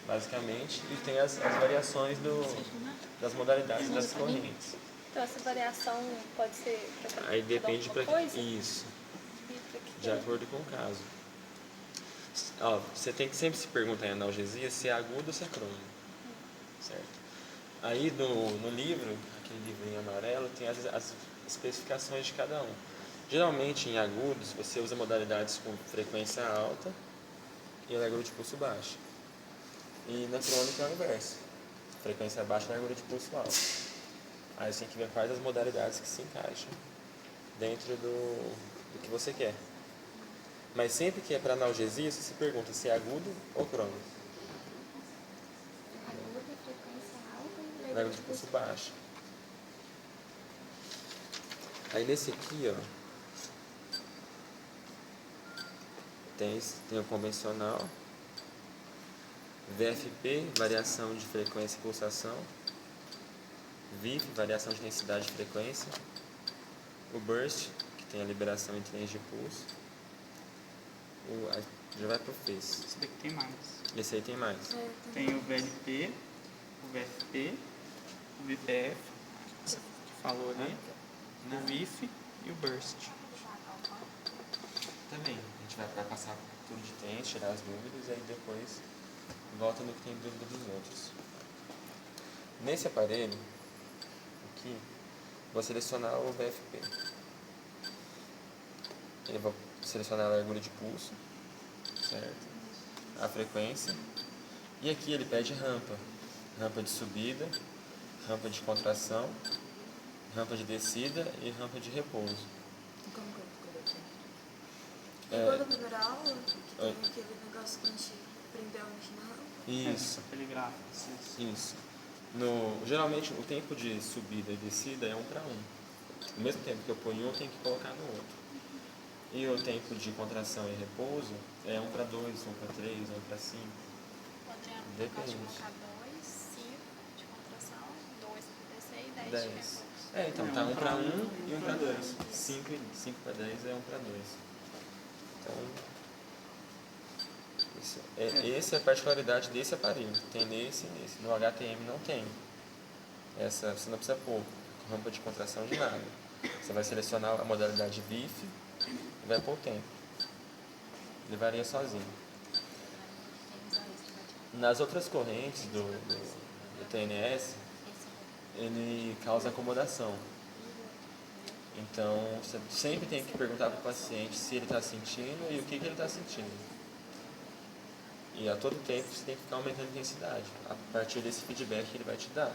basicamente, e tem as variações das modalidades das correntes. Então essa variação pode ser para Aí depende para coisa? isso, E pra que de acordo com o caso. Ó, você tem que sempre se perguntar em analgesia se é agudo ou se é crônico, certo? Aí no livro, aquele livrinho amarelo, tem as especificações de cada um. Geralmente em agudos você usa modalidades com frequência alta e largura de pulso baixo. E na crônica é o inverso, frequência baixa e largura de pulso alto. Aí você tem que ver quais as modalidades que se encaixam dentro do que você quer. Mas sempre que é para analgesia, você se pergunta se é agudo ou crônico. Aguda, frequência alta e Largura de pulso baixo. Aí nesse aqui, ó, tem o convencional, VFP, variação de frequência e pulsação, VIF, variação de intensidade e frequência, o Burst, que tem a liberação em trens de pulso, já vai pro FES. Esse daqui tem mais. Esse aí tem mais. Tem o VLP, o VFP, o VPF, que falou ali, o VIF e o Burst. Também, a gente vai passar tudo de trens, tirar as dúvidas e aí depois volta no que tem dúvida dos outros. Nesse aparelho, aqui, vou selecionar o VFP. Eu vou selecionar a largura de pulso, certo? A frequência. E aqui ele pede rampa. Rampa de subida, rampa de contração, rampa de descida e rampa de repouso. Como que eu coloquei? É. Igual da primeira aula, que tem aquele negócio que a gente aprendeu no final. Isso. Aquele gráfico. Isso. Geralmente o tempo de subida e descida é 1 para 1. O mesmo tempo que eu ponho em um, eu tenho que colocar no outro. E o tempo de contração e repouso é 1 para 2, 1 para 3, 1 para 5. Adriano, Depende. pode colocar 2, 5 de contração, 2 para descer e 10 de 10. repouso. Então tá 1 para 1 e 1 para 2. 5 para 10 é 1 para 2. Então, essa é a particularidade desse aparelho. Tem nesse e nesse. No HTM não tem. Você não precisa pôr rampa de contração de nada. Você vai selecionar a modalidade VIF e vai pôr o tempo. Ele varia sozinho. Nas outras correntes do TNS, ele causa acomodação. Então, você sempre tem que perguntar para o paciente se ele está sentindo e o que ele está sentindo. E a todo tempo você tem que ficar aumentando a intensidade. A partir desse feedback que ele vai te dar.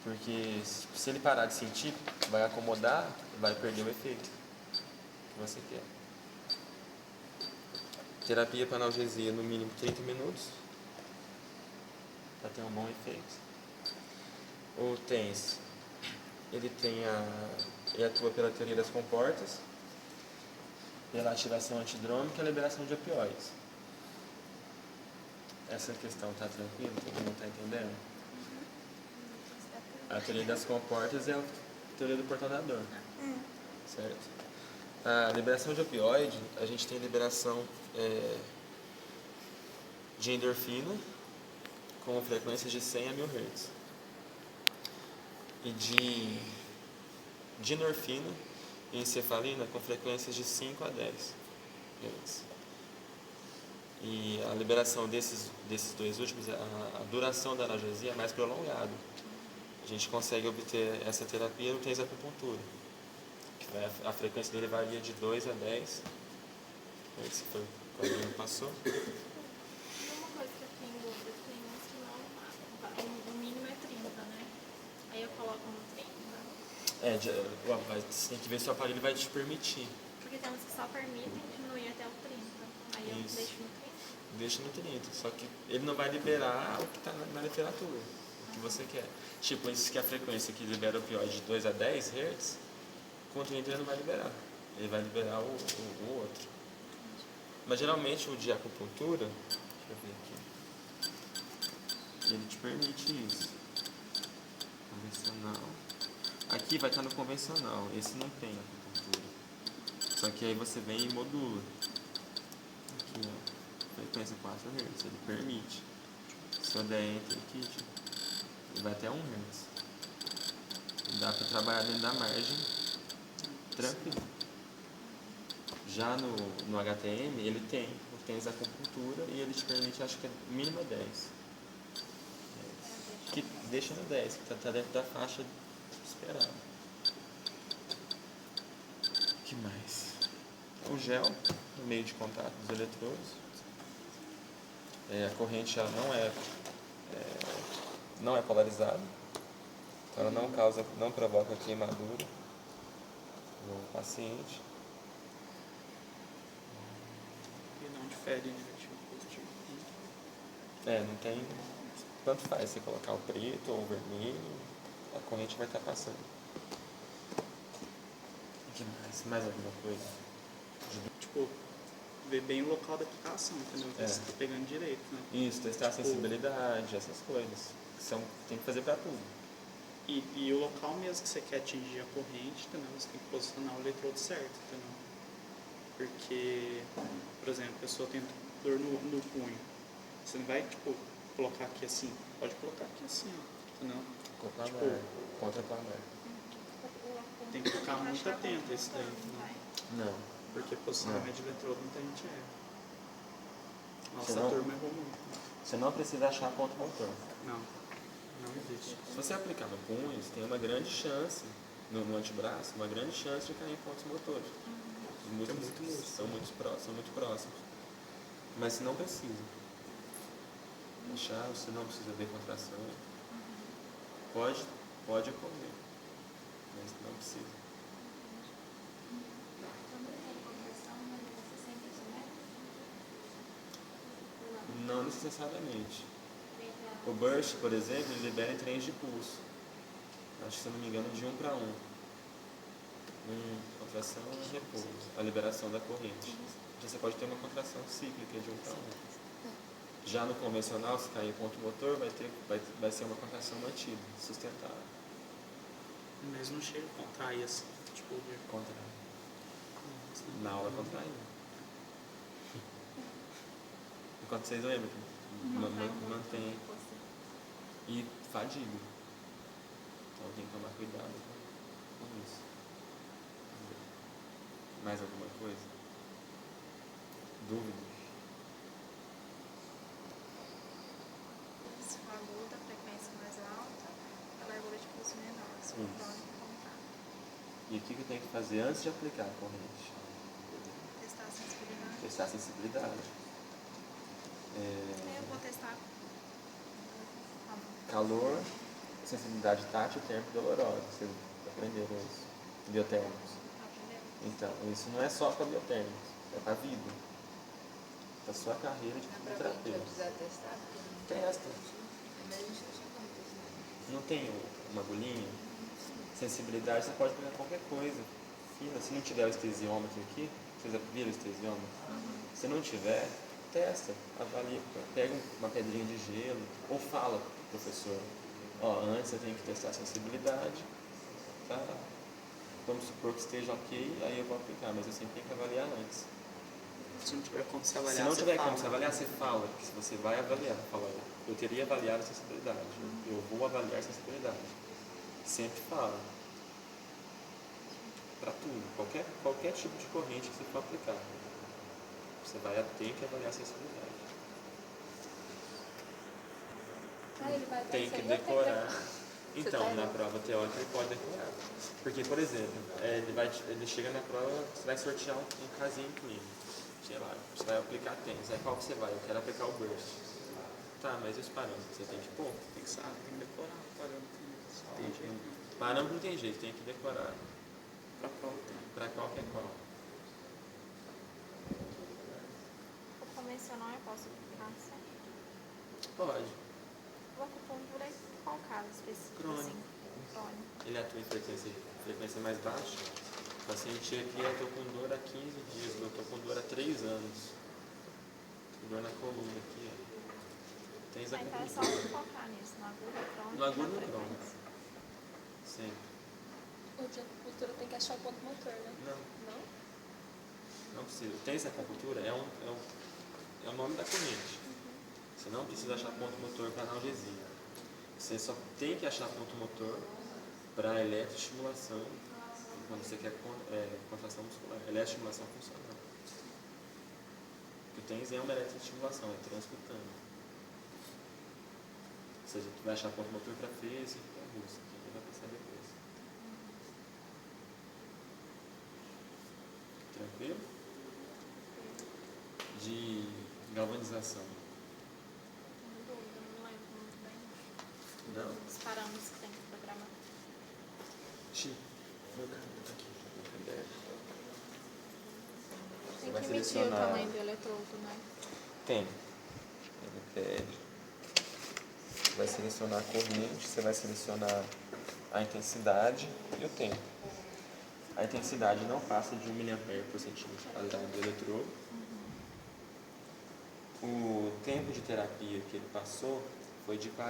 Porque se ele parar de sentir, vai acomodar e vai perder o efeito que você quer. Terapia para analgesia no mínimo 30 minutos para ter um bom efeito. O TENS, ele atua pela teoria das comportas, pela ativação antidrômica e a liberação de opioides. Essa questão está tranquila? Todo mundo está entendendo? A teoria das comportas é a teoria do portão da dor. Certo? A liberação de opioide, a gente tem liberação de endorfina com frequências de 100 a 1000 Hz. E de dinorfina e encefalina com frequências de 5 a 10 Hz. E a liberação desses dois últimos, a duração da analgesia é mais prolongada. A gente consegue obter essa terapia no TENS acupuntura, que a frequência dele varia de 2 a 10. Esse foi quando ele passou. Uma coisa que eu tenho dúvida, tem uns que não, o mínimo é 30, né? Aí eu coloco no 30. Você tem que ver se o aparelho vai te permitir. Porque tem uns que só permitem diminuir até o 30. Aí eu Isso. deixo no 30. Deixa no 30, só que ele não vai liberar o que está na literatura, o que você quer. Tipo, isso que a frequência que libera opioide de 2 a 10 Hz, com o 30 ele não vai liberar. Ele vai liberar o outro. Mas geralmente o de acupuntura, deixa eu ver aqui, ele te permite isso. Convencional. Aqui vai estar no convencional, esse não tem acupuntura. Só que aí você vem e modula. Aqui, ó. frequência 4 Hz, ele permite. Se eu der Enter aqui, ele vai até 1 Hz. Dá para trabalhar dentro da margem tranquilo. Já no HTM, ele tem o tens da acupuntura e ele te permite, acho que é mínimo 10. Que deixa no 10, que tá dentro da faixa esperada. O que mais? O gel, o meio de contato dos eletrodos. A corrente ela não é polarizada, então ela não provoca queimadura no paciente. E não difere negativo e positivo. Não tem. Tanto faz você colocar o preto ou o vermelho, a corrente vai estar passando. O que mais? Mais alguma coisa? Tipo, ver bem o local da aplicação, entendeu? Ver se tá pegando direito, né? Isso, testar a sensibilidade, essas coisas. Tem que fazer pra tudo. E o local mesmo que você quer atingir a corrente, entendeu? Você tem que posicionar o eletrodo certo, entendeu? Porque, por exemplo, a pessoa tem dor no punho. Você não vai, tipo, colocar aqui assim. Pode colocar aqui assim, ó, entendeu? Contraplanar. Tem que ficar muito atento a isso daí, entendeu? Não. Porque posicionamento de eletrodo muita gente erra. Nossa, Você não- a turma errou muito. Você não precisa achar ponto motor. Não existe. Se você aplicar no punho, você tem uma grande chance, no antebraço, uma grande chance de cair em pontos motores. São muito próximos. Mas você não precisa. Achar, você não precisa ver contração. Pode ocorrer, mas não precisa. Não necessariamente. O burst, por exemplo, ele libera em trens de pulso. Acho que, se eu não me engano, de 1 para 1. Contração e repouso. A liberação da corrente. Então, você pode ter uma contração cíclica de 1 para 1. Já no convencional, se cair ponto motor, vai ser uma contração mantida, sustentável. Mas não chega a contrair assim, tipo, de Contrário. Na aula contraindo. Enquanto vocês lembram, mantém. E fadiga. Então tem que tomar cuidado com isso. Mais alguma coisa? Dúvidas? Se for aguda, a frequência mais alta, a largura de pulso menor. Se for crônico, contrário. E o que eu tenho que fazer antes de aplicar a corrente? Testar a sensibilidade. Testar a sensibilidade. Eu vou testar. Calor, sensibilidade tátil, térmico e dolorosa. Vocês aprenderam isso? Biotérmicos. Então, isso não é só para biotérmicos, é para a vida. Para a sua carreira de fisioterapeuta. Testa. Não tem uma agulhinha? Sensibilidade, você pode pegar qualquer coisa. Fina. Se não tiver o estesiômetro aqui, vocês viram o estesiômetro? Se não tiver, testa, avalia, pega uma pedrinha de gelo, ou fala pro professor, antes eu tenho que testar a sensibilidade, tá? Vamos supor que esteja ok, aí eu vou aplicar, mas eu sempre tenho que avaliar antes. Se não tiver como se avaliar, Se não tiver fala. como se avaliar, você fala que se você vai avaliar, fala, eu teria avaliado a sensibilidade, eu vou avaliar a sensibilidade. Sempre fala. Para tudo, qualquer tipo de corrente que você for aplicar. Você vai ter que avaliar a sensibilidade. Ele vai dar Tem isso que aí, eu tenho decorar. Então, tá na indo? prova teórica ele pode decorar. Porque, por exemplo, ele chega na prova, você vai sortear um casinho clínico. Sei lá, você vai aplicar tênis. Aí qual que você vai? Eu quero aplicar o burst. Tá, mas e os parâmetros? Você tem que pôr? Tem que saber, tem que decorar o parâmetro. Tem jeito. Parâmetro não tem jeito, tem que decorar. Pra qual tem? Para qualquer qual. O convencional eu posso aplicar sempre. Pode. O acupuntura é qual caso específico? Crônico. Assim, crônico. Ele atua em frequência mais baixa. O paciente aqui, eu estou com dor há 15 dias, eu estou com dor há 3 anos. Tô dor na coluna aqui, ó. Tens a Então é só acupuntura. focar nisso, no agudo, crônico. No agudo na e no crônico. frequência. Sempre. O de acupuntura tem que achar o ponto motor, né? Não, Não? não precisa. Tem essa acupuntura, é é o nome da corrente. Você não precisa achar ponto motor para analgesia. Você só tem que achar ponto motor para eletroestimulação, quando você quer contração muscular, eletroestimulação funcional. O TENS é uma eletroestimulação, é transcutânea. Ou seja, tu vai achar ponto motor para fez e para russa, que ele vai passar depois. Tranquilo? De galvanização. Tenho dúvida, não lembro muito bem. Não? Os parâmetros que tem que programar. Meu caderno tá aqui. Meu caderno. Tem vai que medir o selecionar- tamanho do eletrodo, né? Tem. Ele pede. Vai selecionar a corrente, você vai selecionar a intensidade e o tempo. A intensidade não passa de 1 mA por centímetro quadrado do eletrodo. O tempo de terapia que ele passou foi de 20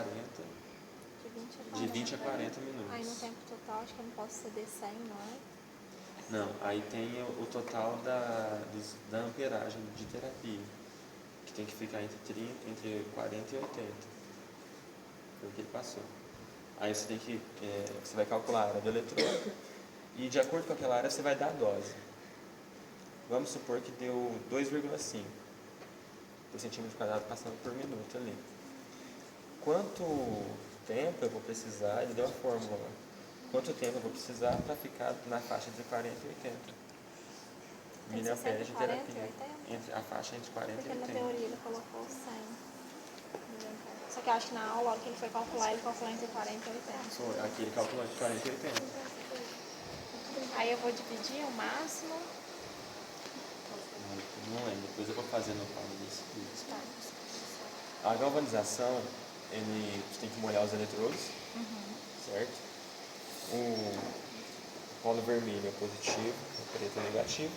a 40 minutos. Aí no tempo total, acho que eu não posso ceder 100, não é? Não, aí tem o total da amperagem de terapia, que tem que ficar entre 40 e 80. Foi o que ele passou. Aí você tem que, você vai calcular a área do eletrodo e de acordo com aquela área você vai dar a dose. Vamos supor que deu 2,5 por centímetro quadrado passando por minuto ali. Quanto tempo eu vou precisar, ele deu a fórmula lá. Quanto tempo eu vou precisar para ficar na faixa entre 40 e 80 Tem que ser miliamperes de 40 e terapia. 80? A faixa entre 40 Porque e na 80. teoria ele colocou 100. Só que eu acho que na aula, a hora que ele foi calcular, ele calculou entre 40 e 80. Foi, aqui ele calculou entre 40 e 80. Aí eu vou dividir o máximo. Não lembro, depois eu vou fazer no quadro desse vídeo. Tá. A galvanização, você tem que molhar os eletrodos, certo? O polo vermelho é positivo, o preto é negativo.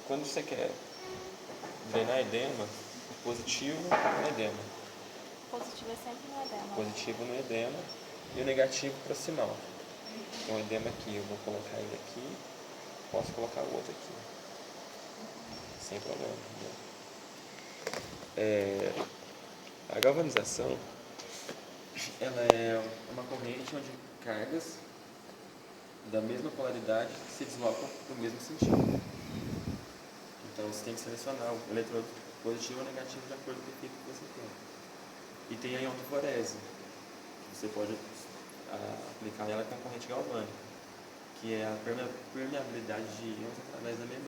Quando você quer drenar edema, o positivo no edema, Positivo é sempre no edema. positivo no edema e o negativo proximal. Então o edema aqui, eu vou colocar ele aqui, posso colocar o outro aqui, sem problema. A galvanização, ela é uma corrente onde cargas da mesma polaridade se deslocam no mesmo sentido. Então você tem que selecionar o eletrodo positivo ou negativo de acordo com o efeito que você tem. E tem a ionoforese, que você pode aplicar ela com a corrente galvânica, que é a permeabilidade de íons através da membrana.